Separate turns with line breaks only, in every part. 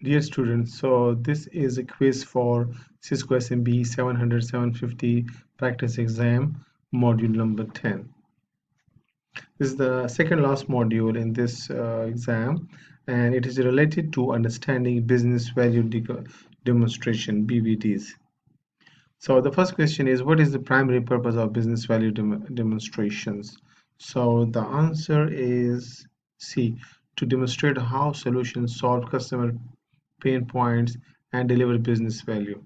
Dear students, so this is a quiz for CISCO SMBE 700-750 practice exam, module number 10. This is the second last module in this exam, and it is related to understanding business value demonstration, BVDs. So the first question is, what is the primary purpose of business value demonstrations? So the answer is C, to demonstrate how solutions solve customer pain points and deliver business value.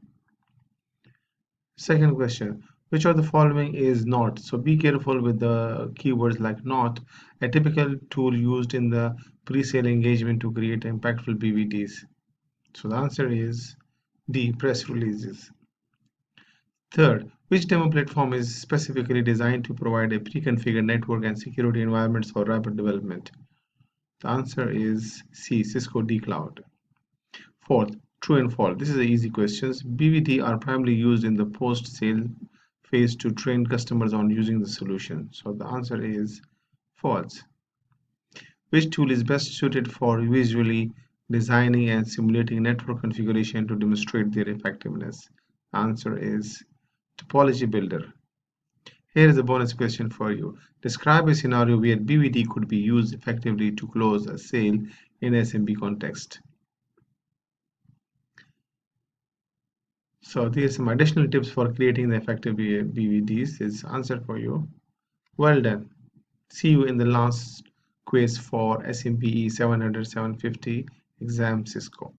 Second question, which of the following is not? So be careful with the keywords like not, a typical tool used in the pre-sale engagement to create impactful BVDs. So the answer is D, press releases. Third, which demo platform is specifically designed to provide a pre-configured network and security environments for rapid development? The answer is C, Cisco D Cloud. Fourth, true and false. This is the easy questions. BVD are primarily used in the post-sale phase to train customers on using the solution. So the answer is false. Which tool is best suited for visually designing and simulating network configuration to demonstrate their effectiveness? The answer is Topology Builder. Here is a bonus question for you. Describe a scenario where BVD could be used effectively to close a sale in SMB context. So there's some additional tips for creating the effective BVDs. Is answer for you. Well done. See you in the last quiz for SMBE 700-750 exam CISCO.